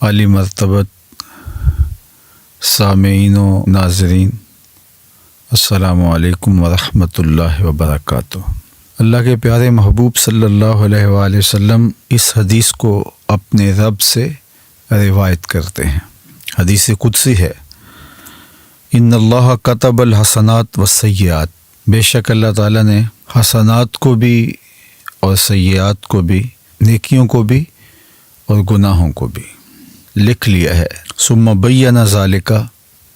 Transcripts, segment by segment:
عالی مرتبت سامعین و ناظرین، السلام علیکم ورحمۃ اللہ وبرکاتہ۔ اللہ کے پیارے محبوب صلی اللہ علیہ وآلہ وسلم اس حدیث کو اپنے رب سے روایت کرتے ہیں۔ حدیث قدسی ہے، ان اللہ کتب الحسنات والسیئات، بے شک اللہ تعالیٰ نے حسنات کو بھی اور سیئات کو بھی، نیکیوں کو بھی اور گناہوں کو بھی لکھ لیا ہے۔ ثم بین ذالک،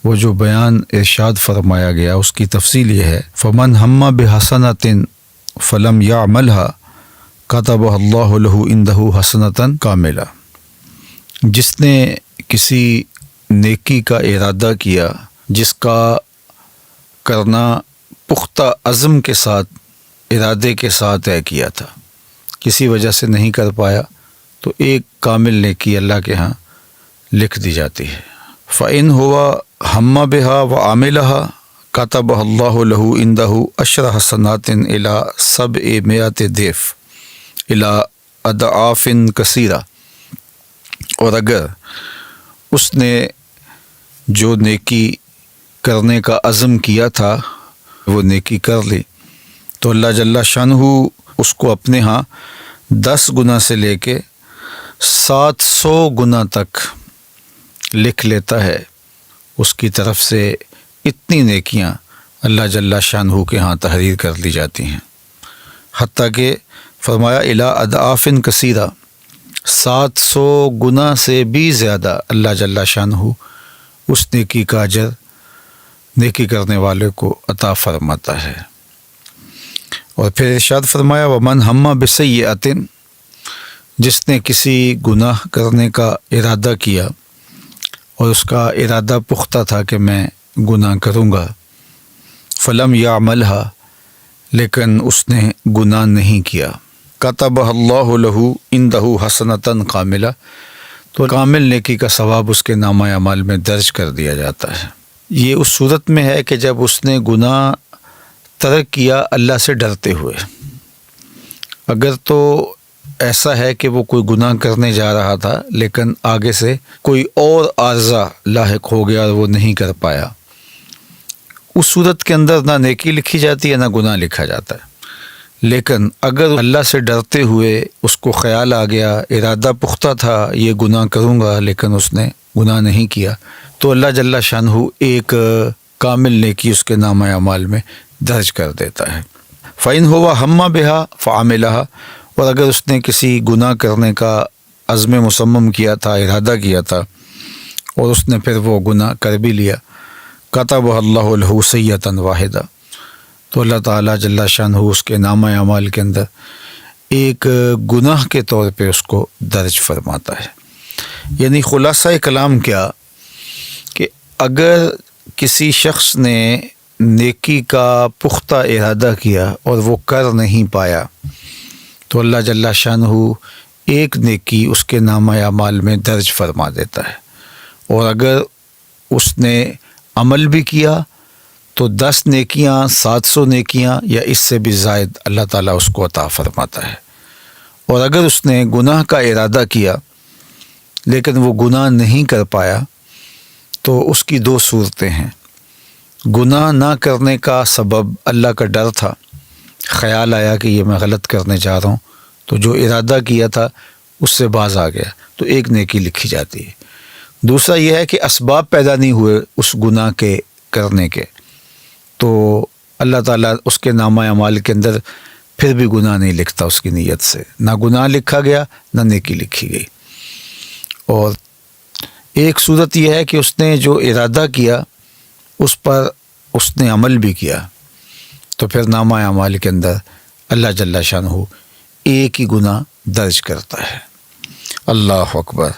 وہ جو بیان ارشاد فرمایا گیا اس کی تفصیل یہ ہے، فمن ہم بحسنۃ فلم یعملھا کتبہ اللہ لہ عندہ حسنۃ کاملہ، جس نے کسی نیکی کا ارادہ کیا، جس کا کرنا پختہ عزم کے ساتھ، ارادے کے ساتھ طے کیا تھا، کسی وجہ سے نہیں کر پایا، تو ایک کامل نیکی اللہ کے ہاں لکھ دی جاتی ہے۔ فَإِنْ هُوَ هَمَّ بِهَا وَعَمِلَهَا كَتَبَهَا اللَّهُ لَهُ عِنْدَهُ عَشْرَ حَسَنَاتٍ إِلَى 700 ضِعْف إِلَى أَضْعَافٍ كَثِيرَةٍ، اور اگر اس نے جو نیکی کرنے کا عزم کیا تھا وہ نیکی کر لی، تو اللہ جل شانہ اس کو اپنے ہاں 10 گنا سے لے کے 700 گنا تک لکھ لیتا ہے۔ اس کی طرف سے اتنی نیکیاں اللہ جل شانہ کے ہاں تحریر کر دی جاتی ہیں، حتیٰ کہ فرمایا الی اضعاف کثیرہ، 700 گنا سے بھی زیادہ اللہ جل شانہ اس نیکی کا اجر نیکی کرنے والے کو عطا فرماتا ہے۔ اور پھر ارشاد فرمایا ومن ہم بسیئۃ، جس نے کسی گناہ کرنے کا ارادہ کیا اور اس کا ارادہ پختہ تھا کہ میں گناہ کروں گا، فلم یعملھا، لیکن اس نے گناہ نہیں کیا، کتبہ اللہ لہ عندہ حسنۃ کاملہ، تو کامل نیکی کا ثواب اس کے نامہ اعمال میں درج کر دیا جاتا ہے۔ یہ اس صورت میں ہے کہ جب اس نے گناہ ترک کیا اللہ سے ڈرتے ہوئے۔ اگر تو ایسا ہے کہ وہ کوئی گناہ کرنے جا رہا تھا لیکن آگے سے کوئی اور عارضہ لاحق ہو گیا اور وہ نہیں کر پایا، اس صورت کے اندر نہ نیکی لکھی جاتی ہے نہ گناہ لکھا جاتا ہے۔ لیکن اگر اللہ سے ڈرتے ہوئے اس کو خیال آ گیا، ارادہ پختہ تھا یہ گناہ کروں گا، لیکن اس نے گناہ نہیں کیا، تو اللہ جل شانہ ایک کامل نیکی اس کے نامہ اعمال میں درج کر دیتا ہے۔ فَإِنْ هُوَ هَمَّ بِهَا فَعَمِلَهَا، اور اگر اس نے کسی گناہ کرنے کا عزم مصمم کیا تھا، ارادہ کیا تھا، اور اس نے پھر وہ گناہ کر بھی لیا، کتبہ اللہ لہ سیئۃ واحدہ، تو اللہ تعالیٰ جل شانہ اس کے نامہ اعمال کے اندر ایک گناہ کے طور پہ اس کو درج فرماتا ہے۔ یعنی خلاصہ کلام کیا کہ اگر کسی شخص نے نیکی کا پختہ ارادہ کیا اور وہ کر نہیں پایا، تو اللہ جل شانہ ایک نیکی اس کے نامہ اعمال میں درج فرما دیتا ہے، اور اگر اس نے عمل بھی کیا تو 10 نیکیاں، 700 نیکیاں یا اس سے بھی زائد اللہ تعالیٰ اس کو عطا فرماتا ہے۔ اور اگر اس نے گناہ کا ارادہ کیا لیکن وہ گناہ نہیں کر پایا، تو اس کی 2 صورتیں ہیں۔ گناہ نہ کرنے کا سبب اللہ کا ڈر تھا، خیال آیا کہ یہ میں غلط کرنے جا رہا ہوں، تو جو ارادہ کیا تھا اس سے باز آ گیا، تو ایک نیکی لکھی جاتی ہے۔ دوسرا یہ ہے کہ اسباب پیدا نہیں ہوئے اس گناہ کے کرنے کے، تو اللہ تعالیٰ اس کے نامہ اعمال کے اندر پھر بھی گناہ نہیں لکھتا، اس کی نیت سے نہ گناہ لکھا گیا نہ نیکی لکھی گئی۔ اور ایک صورت یہ ہے کہ اس نے جو ارادہ کیا اس پر اس نے عمل بھی کیا، تو پھر نامہ اعمال کے اندر اللہ جل شانہ ایک ہی گناہ درج کرتا ہے۔ اللہ اکبر۔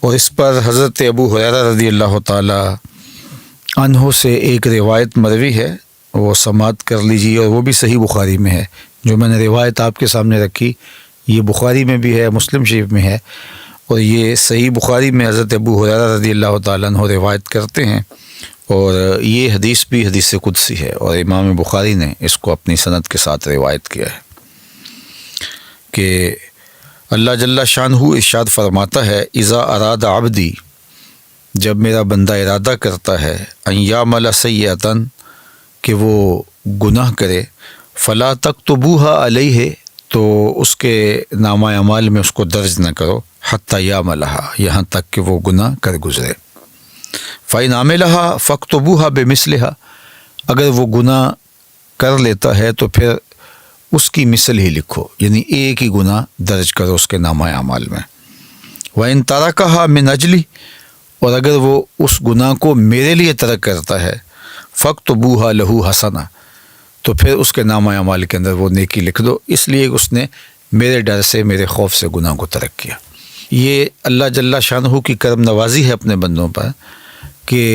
اور اس پر حضرت ابو ہریرہ رضی اللہ تعالی عنہ سے ایک روایت مروی ہے، وہ سماعت کر لیجیے، اور وہ بھی صحیح بخاری میں ہے۔ جو میں نے روایت آپ کے سامنے رکھی یہ بخاری میں بھی ہے، مسلم شریف میں ہے، اور یہ صحیح بخاری میں حضرت ابو ہریرہ رضی اللہ تعالیٰ عنہ روایت کرتے ہیں، اور یہ حدیث بھی حدیث قدسی ہے، اور امام بخاری نے اس کو اپنی سند کے ساتھ روایت کیا ہے کہ اللہ جل شانہ ارشاد فرماتا ہے اذا اراد عبدی، جب میرا بندہ ارادہ کرتا ہے ان یعمل سیئۃ، کہ وہ گناہ کرے، فلا تکتبوها علیہ، تو اس کے نامہ اعمال میں اس کو درج نہ کرو، حتی یعملها، یہاں تک کہ وہ گناہ کر گزرے۔ فإن عملها فاکتبوها بمثلها، اگر وہ گناہ کر لیتا ہے تو پھر اس کی مثل ہی لکھو، یعنی ایک ہی گناہ درج کرو اس کے نامہ اعمال میں۔ وإن ترکها من اجلی، اور اگر وہ اس گناہ کو میرے لیے ترک کرتا ہے، فاکتبوها له حسنہ، تو پھر اس کے نامہ اعمال کے اندر وہ نیکی لکھ دو، اس لیے کہ اس نے میرے ڈر سے، میرے خوف سے گناہ کو ترک کیا۔ یہ اللہ جل شانہ کی کرم نوازی ہے اپنے بندوں پر کہ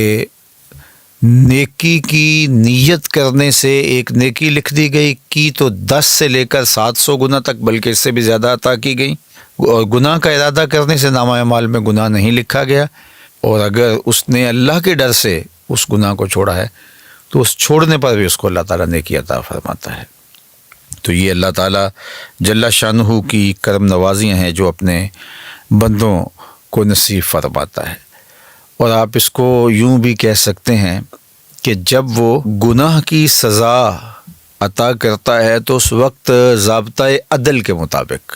نیکی کی نیت کرنے سے ایک نیکی لکھ دی گئی، کی تو 10 سے لے کر 700 گنا تک، بلکہ اس سے بھی زیادہ عطا کی گئی، اور گناہ کا ارادہ کرنے سے نامہ اعمال میں گناہ نہیں لکھا گیا، اور اگر اس نے اللہ کے ڈر سے اس گناہ کو چھوڑا ہے تو اس چھوڑنے پر بھی اس کو اللہ تعالیٰ نیکی عطا فرماتا ہے۔ تو یہ اللہ تعالیٰ جل شانہ کی کرم نوازیاں ہیں جو اپنے بندوں کو نصیب فرماتا ہے۔ اور آپ اس کو یوں بھی کہہ سکتے ہیں کہ جب وہ گناہ کی سزا عطا کرتا ہے تو اس وقت ضابطۂ عدل کے مطابق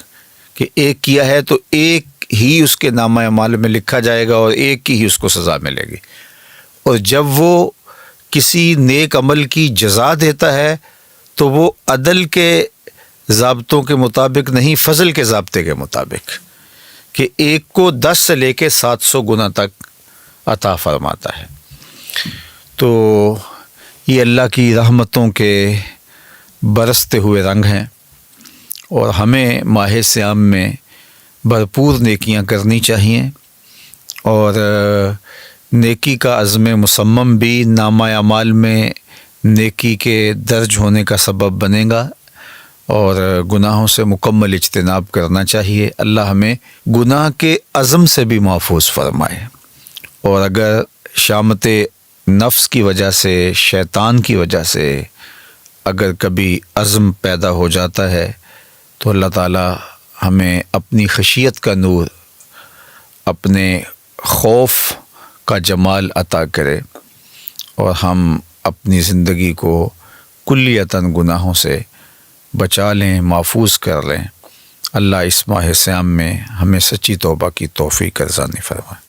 کہ ایک کیا ہے تو ایک ہی اس کے نامہ اعمال میں لکھا جائے گا اور ایک کی ہی اس کو سزا ملے گی، اور جب وہ کسی نیک عمل کی جزا دیتا ہے تو وہ عدل کے ضابطوں کے مطابق نہیں، فضل کے ضابطے کے مطابق، کہ ایک کو 10 سے لے کے 700 گنا تک عطا فرماتا ہے۔ تو یہ اللہ کی رحمتوں کے برستے ہوئے رنگ ہیں، اور ہمیں ماہ صیام میں بھرپور نیکیاں کرنی چاہیے، اور نیکی کا عزم مصمم بھی نامہ اعمال میں نیکی کے درج ہونے کا سبب بنے گا، اور گناہوں سے مکمل اجتناب کرنا چاہیے۔ اللہ ہمیں گناہ کے عزم سے بھی محفوظ فرمائے، اور اگر شامت نفس کی وجہ سے، شیطان کی وجہ سے اگر کبھی عزم پیدا ہو جاتا ہے تو اللہ تعالیٰ ہمیں اپنی خشیت کا نور، اپنے خوف کا جمال عطا کرے، اور ہم اپنی زندگی کو کلیتاً گناہوں سے بچا لیں، محفوظ کر لیں۔ اللہ اس ماہ صیام میں ہمیں سچی توبہ کی توفیق ارزانی فرمائے۔